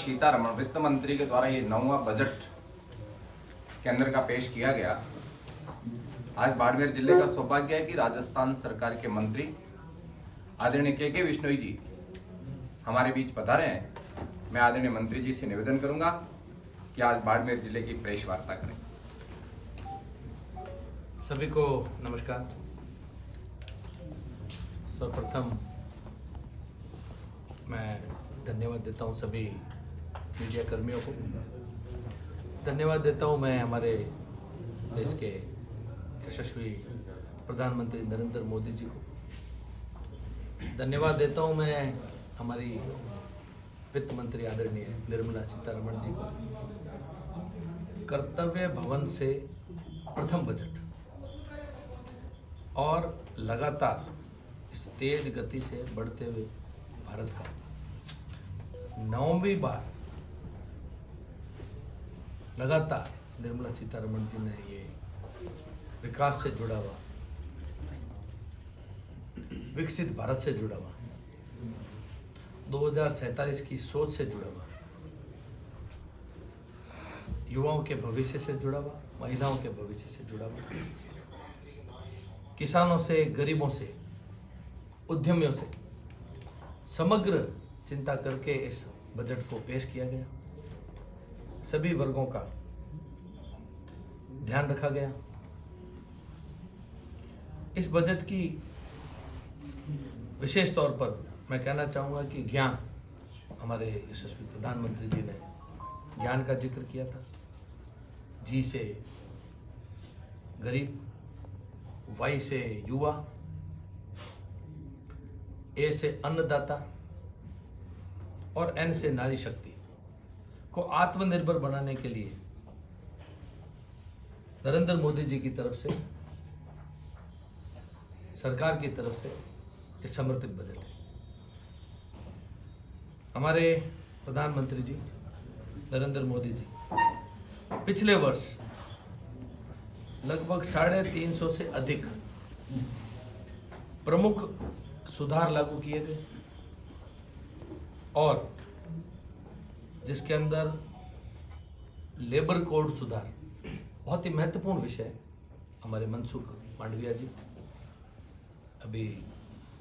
सीतारमण वित्त मंत्री के द्वारा ये 9वां बजट केंद्र का पेश किया गया। आज बाड़मेर जिले का सौभाग्य है कि राजस्थान सरकार के मंत्री आदरणीय के विश्नोई जी हमारे बीच पधारे हैं। मैं आदरणीय मंत्री जी से निवेदन करूंगा कि आज बाड़मेर जिले की प्रेस वार्ता करें। सभी को नमस्कार। सर्वप्रथम मैं धन्यवाद देता हूं सभी मीडिया कर्मियों को। धन्यवाद देता हूं मैं हमारे देश के यशस्वी प्रधानमंत्री नरेंद्र मोदी जी को। धन्यवाद देता हूं मैं हमारी वित्त मंत्री आदरणीय निर्मला सीतारमण जी को। कर्तव्य भवन से प्रथम बजट और लगातार इस तेज गति से बढ़ते हुए भारत का 9वीं बार लगातार निर्मला सीतारमण जी ने ये विकास से जुड़ा हुआ, विकसित भारत से जुड़ा हुआ, 2047 की सोच से जुड़ा हुआ, युवाओं के भविष्य से जुड़ा हुआ, महिलाओं के भविष्य से जुड़ा हुआ, किसानों से, गरीबों से, उद्यमियों से समग्र चिंता करके इस बजट को पेश किया गया। सभी वर्गों का ध्यान रखा गया। इस बजट की विशेष तौर पर मैं कहना चाहूँगा कि ज्ञान, हमारे यशस्वी प्रधानमंत्री जी ने ज्ञान का जिक्र किया था। जी से गरीब, वाई से युवा, ए से अन्नदाता और एन से नारी शक्ति को आत्मनिर्भर बनाने के लिए नरेंद्र मोदी जी की तरफ से, सरकार की तरफ से एक समर्पित बजट है। हमारे प्रधानमंत्री जी नरेंद्र मोदी जी पिछले वर्ष लगभग 350 से अधिक प्रमुख सुधार लागू किए गए और जिसके अंदर लेबर कोड सुधार बहुत ही महत्वपूर्ण विषय है। हमारे मनसुख मांडविया जी अभी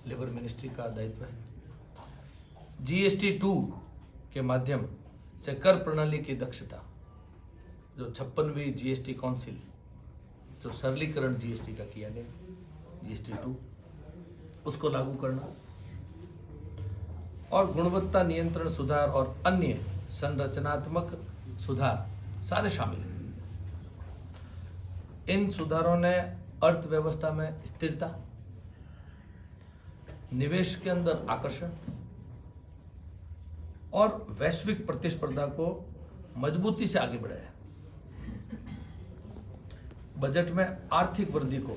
लेबर मिनिस्ट्री का दायित्व है। GST 2 के माध्यम से कर प्रणाली की दक्षता, जो 56वीं GST काउंसिल, जो सरलीकरण GST का किया गया, GST 2 उसको लागू करना और गुणवत्ता नियंत्रण सुधार और अन्य संरचनात्मक सुधार सारे शामिल हैं। इन सुधारों ने अर्थव्यवस्था में स्थिरता, निवेश के अंदर आकर्षण और वैश्विक प्रतिस्पर्धा को मजबूती से आगे बढ़ाया। बजट में आर्थिक वृद्धि को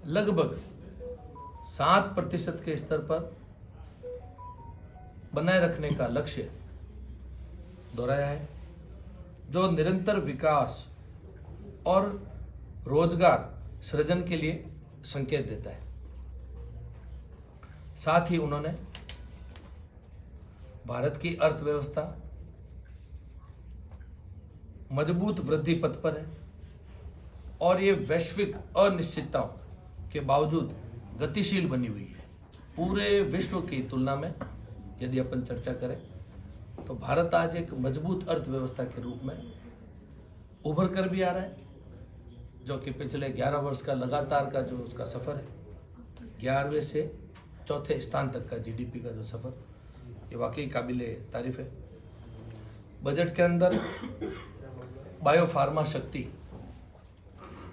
लगभग 7% के स्तर पर बनाए रखने का लक्ष्य दोहराया है, जो निरंतर विकास और रोजगार सृजन के लिए संकेत देता है। साथ ही उन्होंने भारत की अर्थव्यवस्था मजबूत वृद्धि पथ पर है और ये वैश्विक अनिश्चितताओं के बावजूद गतिशील बनी हुई है। पूरे विश्व की तुलना में यदि अपन चर्चा करें तो भारत आज एक मजबूत अर्थव्यवस्था के रूप में उभर कर भी आ रहा है, जो कि पिछले 11 वर्ष का लगातार का जो उसका सफ़र है, 11वें से 4थे स्थान तक का GDP का जो सफ़र, ये वाकई काबिले तारीफ है। बजट के अंदर बायो फार्मा शक्ति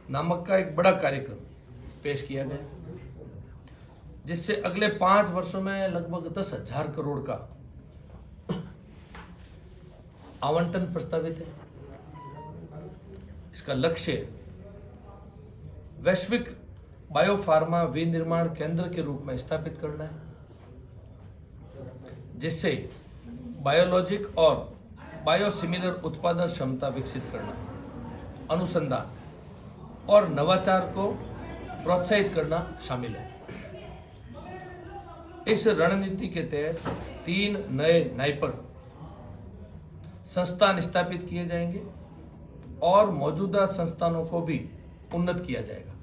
नामक का एक बड़ा कार्यक्रम पेश किया गया, जिससे अगले 5 वर्षों में लगभग 10,000 करोड़ का आवंटन प्रस्तावित है। इसका लक्ष्य वैश्विक बायोफार्मा विनिर्माण केंद्र के रूप में स्थापित करना है, जिससे बायोलॉजिक और बायोसिमिलर उत्पादन क्षमता विकसित करना, अनुसंधान और नवाचार को प्रोत्साहित करना शामिल है। इस रणनीति के तहत 3 नए नाइपर संस्थान स्थापित किए जाएंगे और मौजूदा संस्थानों को भी उन्नत किया जाएगा।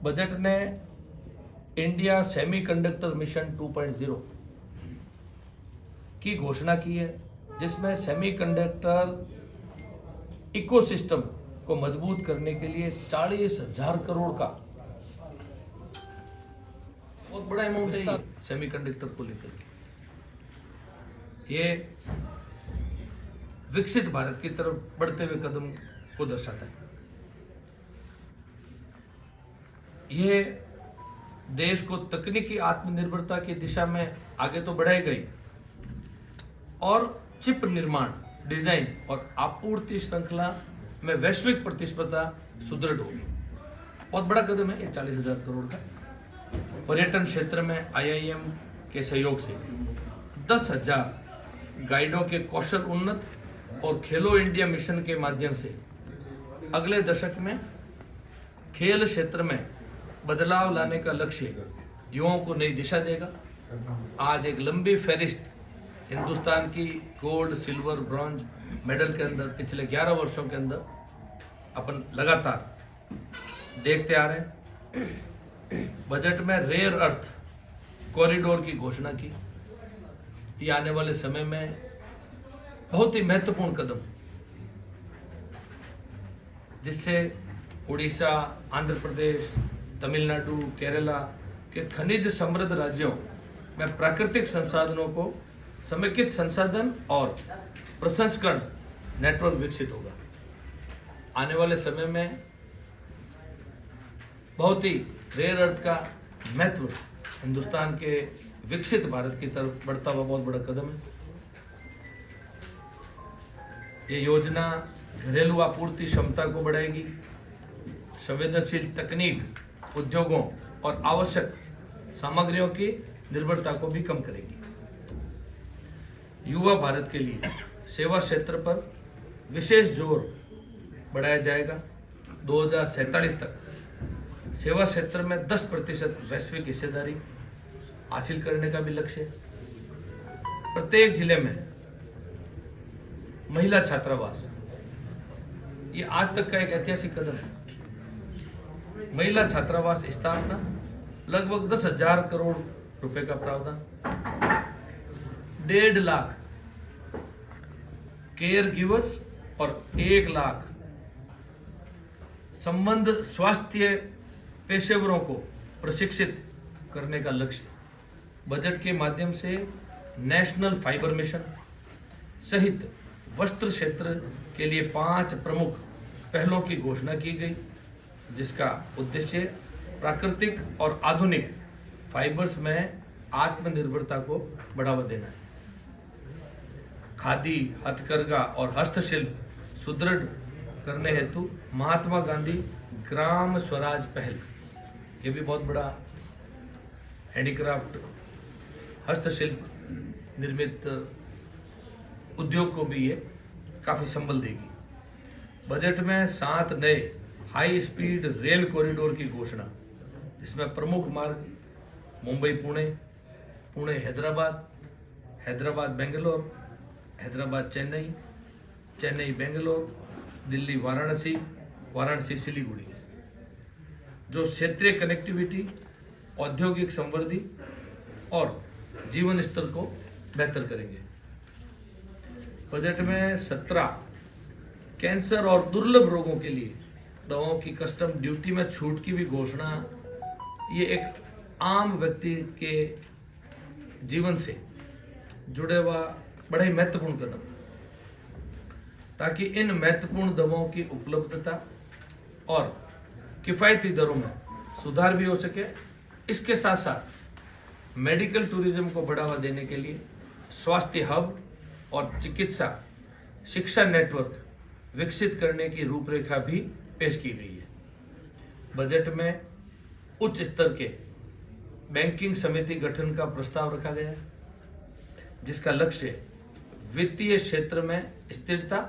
बजट ने इंडिया सेमीकंडक्टर मिशन 2.0 की घोषणा की है, जिसमें सेमीकंडक्टर इकोसिस्टम को मजबूत करने के लिए 40,000 करोड़ का बहुत बड़ा अमाउंट है सेमीकंडक्टर को लेकर के। ये विकसित भारत की तरफ बढ़ते हुए कदम को दर्शाता है। ये देश को तकनीकी आत्मनिर्भरता की दिशा में आगे तो बढ़ाई गई और चिप निर्माण, डिजाइन और आपूर्ति श्रृंखला में वैश्विक प्रतिस्पर्धा सुदृढ़ होगी। बहुत बड़ा कदम है ये 40,000 करोड़ का। पर्यटन क्षेत्र में IIM के सहयोग से 10,000 गाइडों के कौशल उन्नत और खेलो इंडिया मिशन के माध्यम से अगले दशक में खेल क्षेत्र में बदलाव लाने का लक्ष्य युवाओं को नई दिशा देगा। आज एक लंबी फहरिस्त हिंदुस्तान की गोल्ड, सिल्वर, ब्रॉन्ज मेडल के अंदर पिछले 11 वर्षों के अंदर अपन लगातार देखते आ रहे हैं। बजट में रेयर अर्थ कॉरिडोर की घोषणा की। ये आने वाले समय में बहुत ही महत्वपूर्ण कदम, जिससे उड़ीसा, आंध्र प्रदेश, तमिलनाडु, केरला के खनिज समृद्ध राज्यों में प्राकृतिक संसाधनों को समेकित संसाधन और प्रसंस्करण नेटवर्क विकसित होगा। आने वाले समय में बहुत ही रेयर अर्थ का महत्व हिंदुस्तान के विकसित भारत की तरफ बढ़ता हुआ बहुत बड़ा कदम है। ये योजना घरेलू आपूर्ति क्षमता को बढ़ाएगी, संवेदनशील तकनीक, उद्योगों और आवश्यक सामग्रियों की निर्भरता को भी कम करेगी। युवा भारत के लिए सेवा क्षेत्र पर विशेष जोर बढ़ाया जाएगा। 2047 तक सेवा क्षेत्र में 10% वैश्विक हिस्सेदारी हासिल करने का भी लक्ष्य है। प्रत्येक जिले में महिला छात्रावास, ये आज तक का एक ऐतिहासिक कदम है। महिला छात्रावास स्थापना, लगभग 10,000 करोड़ रुपए का प्रावधान, 1.5 लाख केयर गिवर्स और 1 लाख संबंध स्वास्थ्य पेशेवरों को प्रशिक्षित करने का लक्ष्य। बजट के माध्यम से नेशनल फाइबर मिशन सहित वस्त्र क्षेत्र के लिए 5 प्रमुख पहलों की घोषणा की गई, जिसका उद्देश्य प्राकृतिक और आधुनिक फाइबर्स में आत्मनिर्भरता को बढ़ावा देना है। खादी, हथकरघा और हस्तशिल्प सुदृढ़ करने हेतु महात्मा गांधी ग्राम स्वराज पहल, ये भी बहुत बड़ा हैंडीक्राफ्ट, हस्तशिल्प निर्मित उद्योग को भी ये काफ़ी संबल देगी। बजट में 7 नए हाई स्पीड रेल कॉरिडोर की घोषणा, जिसमें प्रमुख मार्ग मुंबई पुणे, पुणे हैदराबाद, हैदराबाद बेंगलोर, हैदराबाद चेन्नई, चेन्नई बेंगलोर, दिल्ली वाराणसी, वाराणसी सिलीगुड़ी, जो क्षेत्रीय कनेक्टिविटी, औद्योगिक संवर्धि और जीवन स्तर को बेहतर करेंगे। बजट में 17 कैंसर और दुर्लभ रोगों के लिए दवाओं की कस्टम ड्यूटी में छूट की भी घोषणा। ये एक आम व्यक्ति के जीवन से जुड़े हुआ बड़ा ही महत्वपूर्ण कदम, ताकि इन महत्वपूर्ण दवाओं की उपलब्धता और किफ़ायती दरों में सुधार भी हो सके। इसके साथ साथ मेडिकल टूरिज्म को बढ़ावा देने के लिए स्वास्थ्य हब और चिकित्सा शिक्षा नेटवर्क विकसित करने की रूपरेखा भी पेश की गई है। बजट में उच्च स्तर के बैंकिंग समिति गठन का प्रस्ताव रखा गया है, जिसका लक्ष्य वित्तीय क्षेत्र में स्थिरता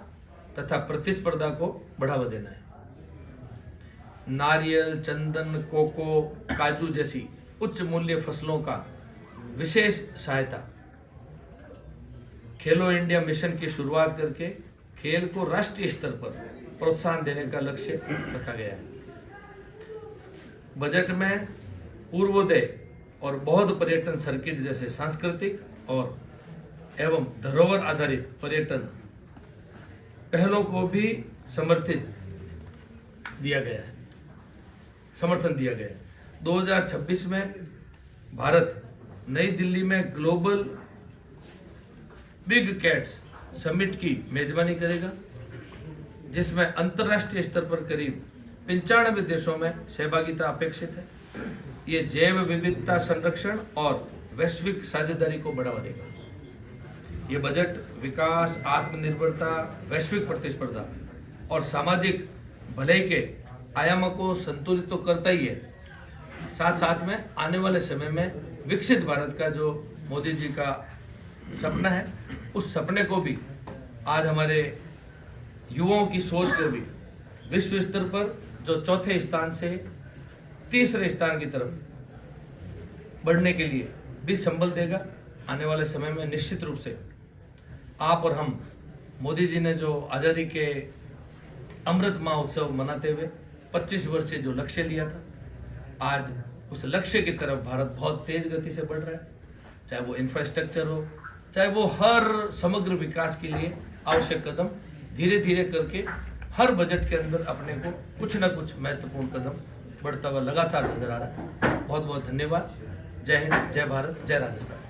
तथा प्रतिस्पर्धा को बढ़ावा देना है। नारियल, चंदन, कोको, काजू जैसी उच्च मूल्य फसलों का विशेष सहायता खेलो इंडिया मिशन की शुरुआत करके खेल को राष्ट्रीय स्तर पर प्रोत्साहन देने का लक्ष्य रखा गया है। बजट में पूर्वोदय और बौद्ध पर्यटन सर्किट जैसे सांस्कृतिक और एवं धरोहर आधारित पर्यटन पहलों को भी समर्थन दिया गया है। 2026 में भारत नई दिल्ली में ग्लोबल बिग कैट्स समिट की मेजबानी करेगा, जिसमें अंतर्राष्ट्रीय स्तर पर करीब 95 देशों में सहभागिता अपेक्षित है। ये जैव विविधता संरक्षण और वैश्विक साझेदारी को बढ़ावा देगा। ये बजट विकास, आत्मनिर्भरता, वैश्विक प्रतिस्पर्धा और सामाजिक भलाई के आयामों को संतुलित तो करता ही है, साथ साथ में आने वाले समय में विकसित भारत का जो मोदी जी का सपना है, उस सपने को भी आज हमारे युवाओं की सोच को भी विश्व स्तर पर जो चौथे स्थान से तीसरे स्थान की तरफ बढ़ने के लिए भी संबल देगा। आने वाले समय में निश्चित रूप से आप और हम, मोदी जी ने जो आज़ादी के अमृत महोत्सव मनाते हुए 25 वर्ष से जो लक्ष्य लिया था, आज उस लक्ष्य की तरफ भारत बहुत तेज गति से बढ़ रहा है। चाहे वो इंफ्रास्ट्रक्चर हो, चाहे वो हर समग्र विकास के लिए आवश्यक कदम धीरे धीरे करके हर बजट के अंदर अपने को कुछ ना कुछ महत्वपूर्ण कदम बढ़ता हुआ लगातार नजर आ रहा है। बहुत बहुत धन्यवाद। जय हिंद, जय भारत, जय राजस्थान।